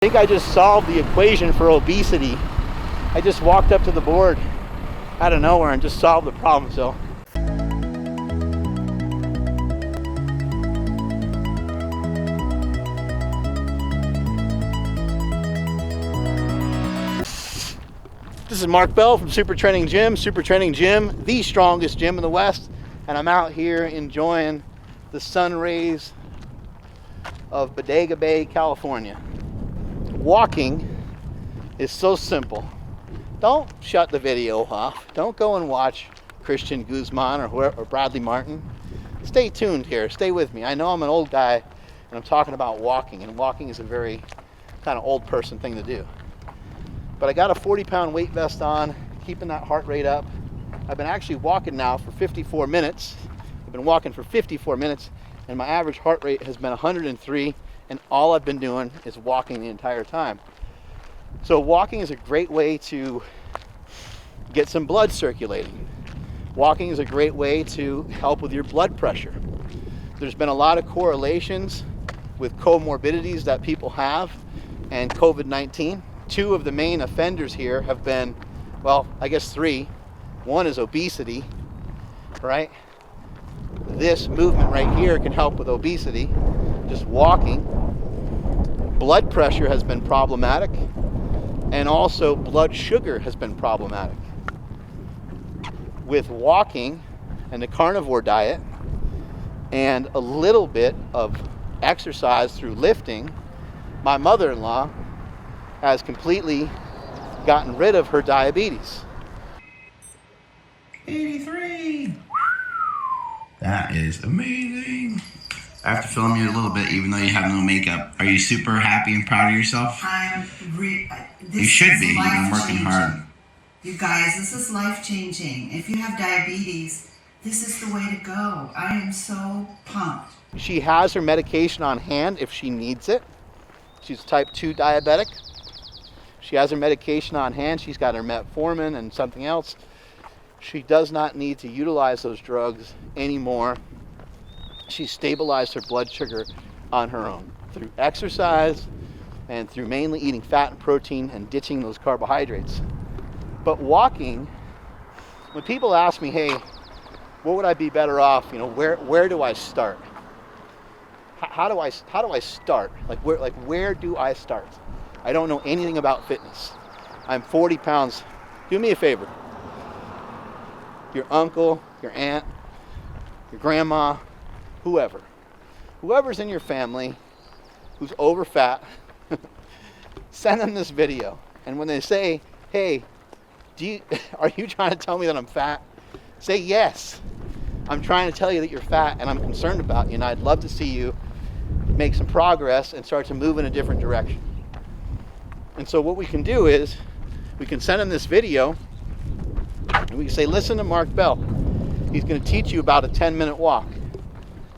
I think I just solved the equation for obesity. I just walked up to the board out of nowhere and just solved the problem. So this is Mark Bell from SuperTraining Gym. SuperTraining Gym, the strongest gym in the West, and I'm out here enjoying the sun rays of Bodega Bay, California. Walking is so simple. Don't shut the video off. Don't go and watch Christian Guzman or Bradley Martin. Stay tuned here. Stay with me. I know I'm an old guy and I'm talking about walking, and walking is a very kind of old person thing to do. But I got a 40-pound weight vest on, keeping that heart rate up. I've been actually walking now for 54 minutes. I've been walking for 54 minutes and my average heart rate has been 103, and all I've been doing is walking the entire time. So walking is a great way to get some blood circulating. Walking is a great way to help with your blood pressure. There's been a lot of correlations with comorbidities that people have and COVID-19. Two of the main offenders here have been, well, I guess three. One is obesity, right? This movement right here can help with obesity, just walking. Blood pressure has been problematic, and also blood sugar has been problematic. With walking and the carnivore diet and a little bit of exercise through lifting, my mother-in-law has completely gotten rid of her diabetes. 83! That is amazing. I have to film you a little bit, even though you have no makeup. Are you super happy and proud of yourself? You should be. You've been working hard. You guys, this is life-changing. If you have diabetes, this is the way to go. I am so pumped. She has her medication on hand if she needs it. She's type 2 diabetic. She has her medication on hand. She's got her metformin and something else. She does not need to utilize those drugs anymore. She's stabilized her blood sugar on her own through exercise and through mainly eating fat and protein and ditching those carbohydrates. But walking, when people ask me, hey, what would I be better off? You know, where do I start? How do I start? Where do I start? I don't know anything about fitness. I'm 40 pounds. Do me a favor. Your uncle, your aunt, your grandma, whoever's in your family who's over fat, send them this video. And when they say, hey, are you trying to tell me that I'm fat? Say yes. I'm trying to tell you that you're fat and I'm concerned about you, and I'd love to see you make some progress and start to move in a different direction. And so what we can do is we can send them this video and we can say, listen to Mark Bell. He's going to teach you about a 10-minute walk.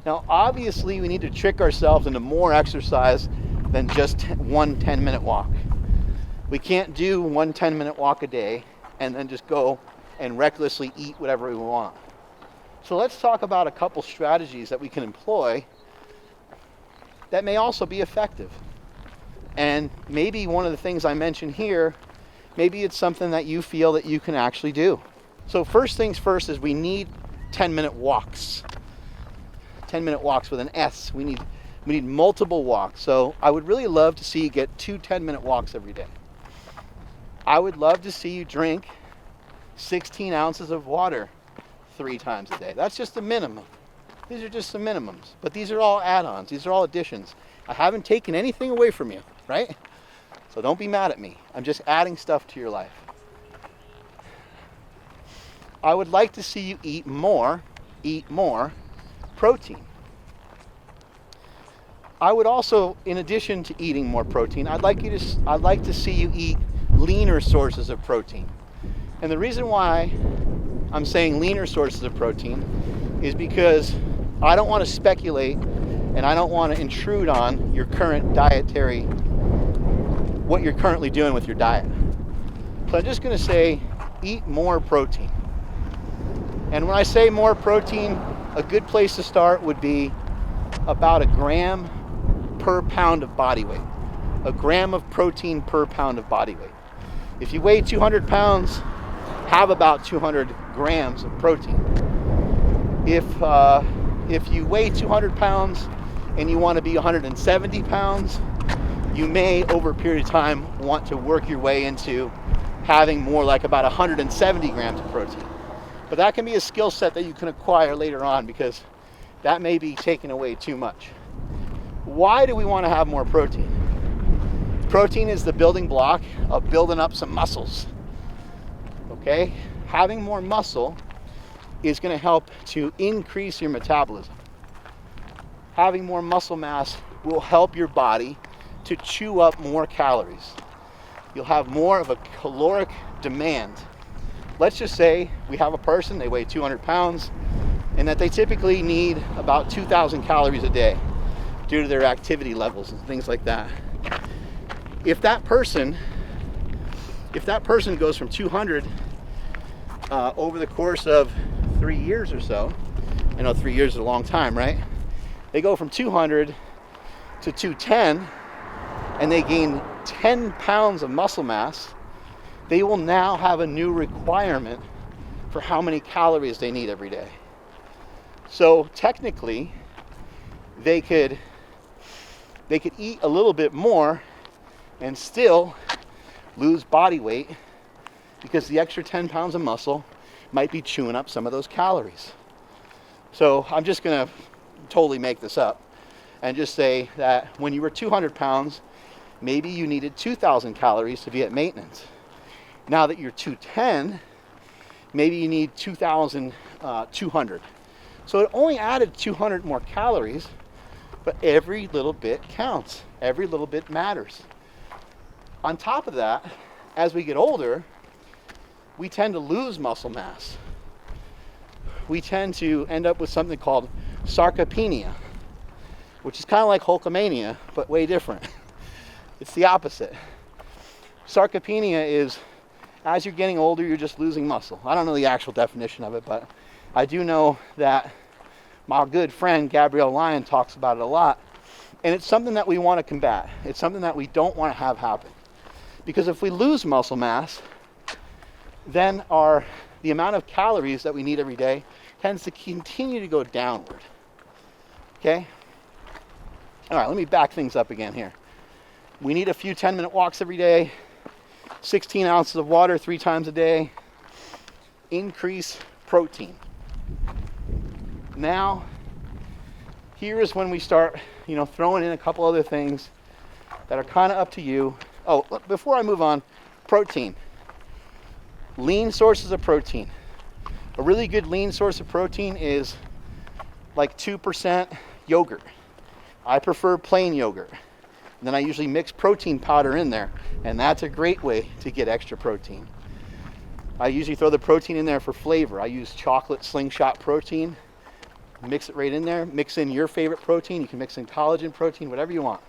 Now, obviously, we need to trick ourselves into more exercise than just one 10-minute walk. We can't do one 10-minute walk a day and then just go and recklessly eat whatever we want. So let's talk about a couple strategies that we can employ that may also be effective. And maybe one of the things I mentioned here, maybe it's something that you feel that you can actually do. So first things first is we need 10-minute walks. 10-minute walks with an S. We need multiple walks. So I would really love to see you get 2 10-minute walks every day. I would love to see you drink 16 ounces of water 3 times a day. That's just the minimum. These are just the minimums. But these are all add-ons. These are all additions. I haven't taken anything away from you, right? So don't be mad at me. I'm just adding stuff to your life. I would like to see you eat more protein. I would also, in addition to eating more protein, I'd like to see you eat leaner sources of protein. And the reason why I'm saying leaner sources of protein is because I don't want to speculate and I don't want to intrude on your current dietary, what you're currently doing with your diet. So I'm just going to say, eat more protein. And when I say more protein, a good place to start would be about 1 gram per pound of body weight. a gram of protein per pound of body weight. If you weigh 200 pounds, have about 200 grams of protein. If you weigh 200 pounds and you want to be 170 pounds, you may, over a period of time, want to work your way into having more like about 170 grams of protein. But that can be a skill set that you can acquire later on, because that may be taking away too much. Why do we want to have more protein? Protein is the building block of building up some muscles. Okay? Having more muscle is going to help to increase your metabolism. Having more muscle mass will help your body to chew up more calories. You'll have more of a caloric demand. Let's just say we have a person, they weigh 200 pounds, and that they typically need about 2,000 calories a day due to their activity levels and things like that. If that person goes from 200 over the course of 3 years or so, I know 3 years is a long time, right? They go from 200 to 210, and they gain 10 pounds of muscle mass, they will now have a new requirement for how many calories they need every day. So technically, they could eat a little bit more and still lose body weight, because the extra 10 pounds of muscle might be chewing up some of those calories. So I'm just gonna totally make this up and just say that when you were 200 pounds, maybe you needed 2,000 calories to be at maintenance. Now that you're 210, maybe you need 2,200. So it only added 200 more calories, but every little bit counts. Every little bit matters. On top of that, as we get older, we tend to lose muscle mass. We tend to end up with something called sarcopenia, which is kind of like Hulkamania, but way different. It's the opposite. Sarcopenia is, as you're getting older, you're just losing muscle. I don't know the actual definition of it, but I do know that my good friend Gabrielle Lyon talks about it a lot. And it's something that we want to combat. It's something that we don't want to have happen. Because if we lose muscle mass, then the amount of calories that we need every day tends to continue to go downward. Okay? All right, let me back things up again here. We need a few 10-minute walks every day, 16 ounces of water 3 times a day, increase protein. Now, here is when we start, throwing in a couple other things that are kind of up to you. Oh, before I move on, protein. Lean sources of protein. A really good lean source of protein is like 2% yogurt. I prefer plain yogurt. And then I usually mix protein powder in there, and that's a great way to get extra protein. I usually throw the protein in there for flavor. I use chocolate slingshot protein. Mix it right in there. Mix in your favorite protein. You can mix in collagen protein, whatever you want.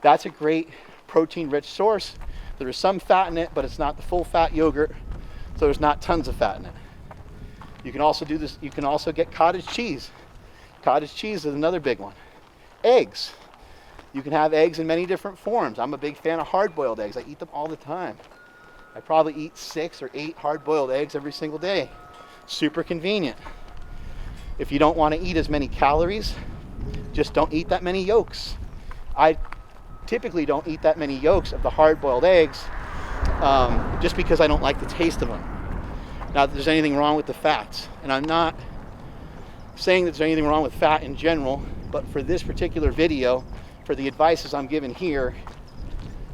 That's a great protein-rich source. There is some fat in it, but it's not the full fat yogurt, so there's not tons of fat in it. You can also do this. You can also get cottage cheese. Cottage cheese is another big one. Eggs. You can have eggs in many different forms. I'm a big fan of hard-boiled eggs. I eat them all the time. I probably eat 6 or 8 hard-boiled eggs every single day. Super convenient. If you don't want to eat as many calories, just don't eat that many yolks. I typically don't eat that many yolks of the hard-boiled eggs just because I don't like the taste of them. Not that there's anything wrong with the fats. And I'm not saying that there's anything wrong with fat in general, but for this particular video, for the advices I'm giving here,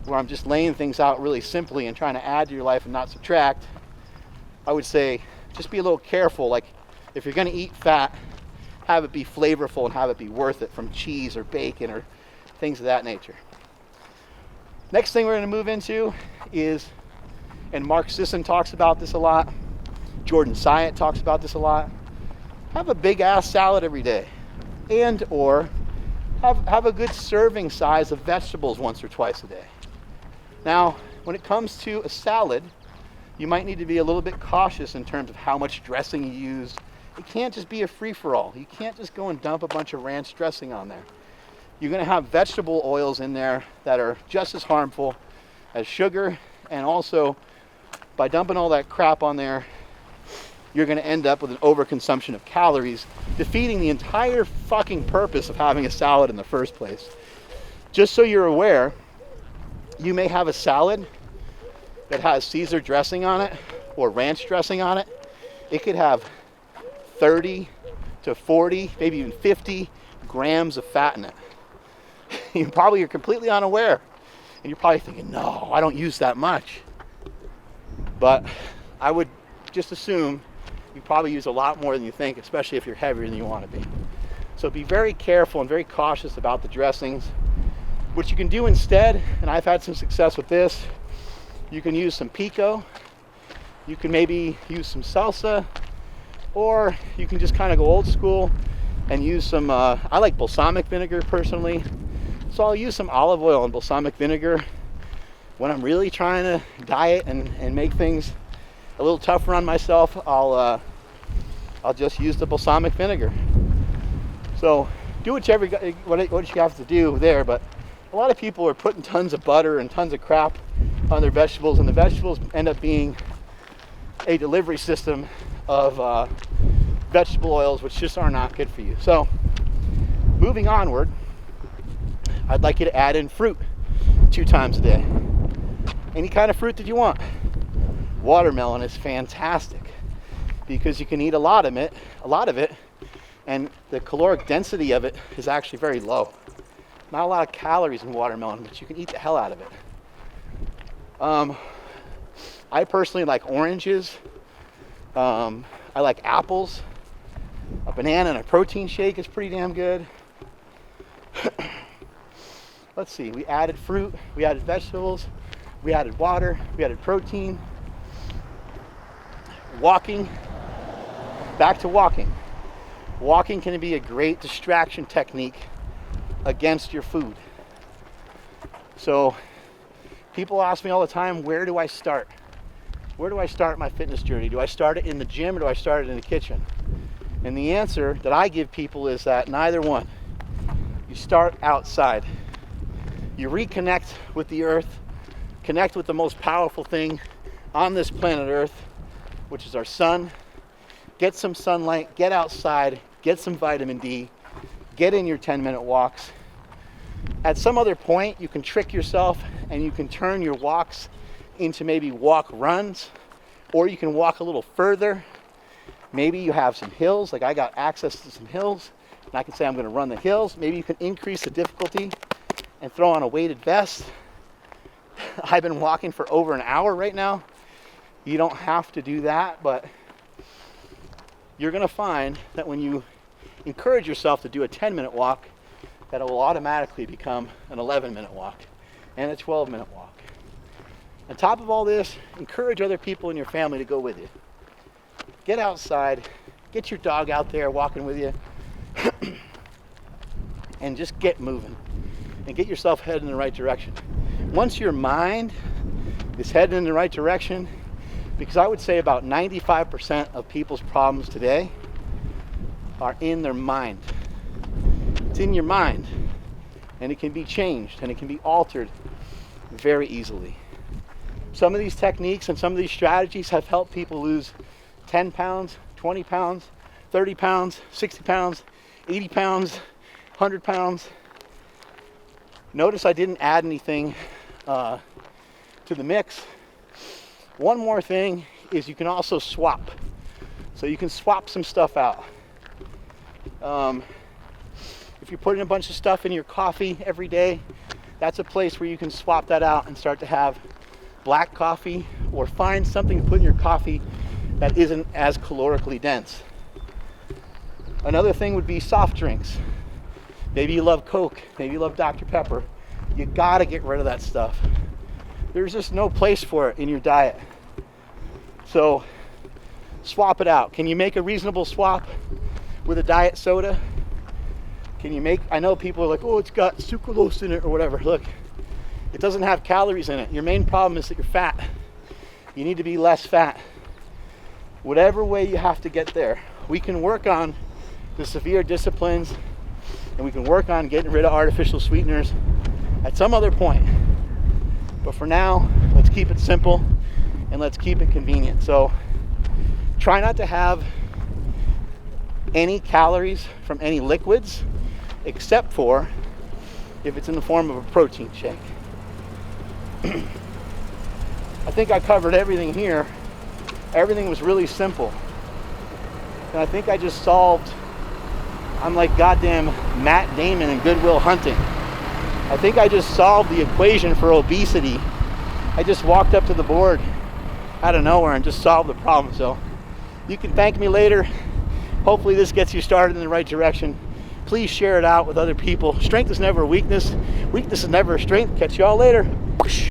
where I'm just laying things out really simply and trying to add to your life and not subtract, I would say just be a little careful. Like, if you're going to eat fat, have it be flavorful and have it be worth it, from cheese or bacon or things of that nature. Next thing we're going to move into is, and Mark Sisson talks about this a lot, Jordan Syatt talks about this a lot, have a big ass salad every day, and or have a good serving size of vegetables once or twice a day. Now, when it comes to a salad, you might need to be a little bit cautious in terms of how much dressing you use. It can't just be a free-for-all. You can't just go and dump a bunch of ranch dressing on there. you're going to have vegetable oils in there that are just as harmful as sugar, and also by dumping all that crap on there, you're going to end up with an overconsumption of calories, defeating the entire fucking purpose of having a salad in the first place. Just so you're aware, you may have a salad that has Caesar dressing on it or ranch dressing on it. It could have 30 to 40, maybe even 50 grams of fat in it. You're completely unaware. And you're probably thinking, no, I don't use that much. But I would just assume you probably use a lot more than you think, especially if you're heavier than you want to be. So be very careful and very cautious about the dressings. What you can do instead, and I've had some success with this, you can use some pico, you can maybe use some salsa, or you can just kind of go old school and use some, I like balsamic vinegar personally. So I'll use some olive oil and balsamic vinegar when I'm really trying to diet and make things a little tougher on myself. I'll just use the balsamic vinegar. So do what you have to do there, but a lot of people are putting tons of butter and tons of crap on their vegetables, and the vegetables end up being a delivery system of vegetable oils, which just are not good for you. So moving onward, I'd like you to add in fruit 2 times a day. Any kind of fruit that you want. Watermelon is fantastic because you can eat a lot of it, and the caloric density of it is actually very low. Not a lot of calories in watermelon, but you can eat the hell out of it. I personally like oranges. I like apples. A banana and a protein shake is pretty damn good. Let's see, we added fruit, we added vegetables, we added water, we added protein. Walking, back to walking. Walking can be a great distraction technique against your food. So people ask me all the time, where do I start? Where do I start my fitness journey? Do I start it in the gym or do I start it in the kitchen? And the answer that I give people is that neither one. You start outside. You reconnect with the earth, connect with the most powerful thing on this planet Earth, which is our sun. Get some sunlight, get outside, get some vitamin D, get in your 10-minute walks. At some other point, you can trick yourself and you can turn your walks into maybe walk runs, or you can walk a little further. Maybe you have some hills, like I got access to some hills, and I can say I'm gonna run the hills. Maybe you can increase the difficulty and throw on a weighted vest. I've been walking for over an hour right now. You don't have to do that, but you're gonna find that when you encourage yourself to do a 10-minute walk, that it will automatically become an 11-minute walk and a 12-minute walk. On top of all this, encourage other people in your family to go with you. Get outside, get your dog out there walking with you, and just get moving and get yourself headed in the right direction. Once your mind is headed in the right direction, because I would say about 95% of people's problems today are in their mind. It's in your mind, and it can be changed and it can be altered very easily. Some of these techniques and some of these strategies have helped people lose 10 pounds, 20 pounds, 30 pounds, 60 pounds, 80 pounds, 100 pounds. Notice I didn't add anything to the mix. One more thing is you can also swap. So you can swap some stuff out. If you're putting a bunch of stuff in your coffee every day, that's a place where you can swap that out and start to have black coffee, or find something to put in your coffee that isn't as calorically dense. Another thing would be soft drinks. Maybe you love Coke, maybe you love Dr. Pepper. You gotta get rid of that stuff. There's just no place for it in your diet. So swap it out. Can you make a reasonable swap with a diet soda? I know people are like, oh, it's got sucralose in it or whatever. Look, it doesn't have calories in it. Your main problem is that you're fat. You need to be less fat. Whatever way you have to get there. We can work on the severe disciplines and we can work on getting rid of artificial sweeteners at some other point. But for now, let's keep it simple and let's keep it convenient. So try not to have any calories from any liquids, except for if it's in the form of a protein shake. I think I covered everything here. Everything was really simple. And I think I just solved, I'm like goddamn Matt Damon in Good Will Hunting. I think I just solved the equation for obesity. I just walked up to the board out of nowhere and just solved the problem. So you can thank me later. Hopefully this gets you started in the right direction. Please share it out with other people. Strength is never a weakness. Weakness is never a strength. Catch you all later.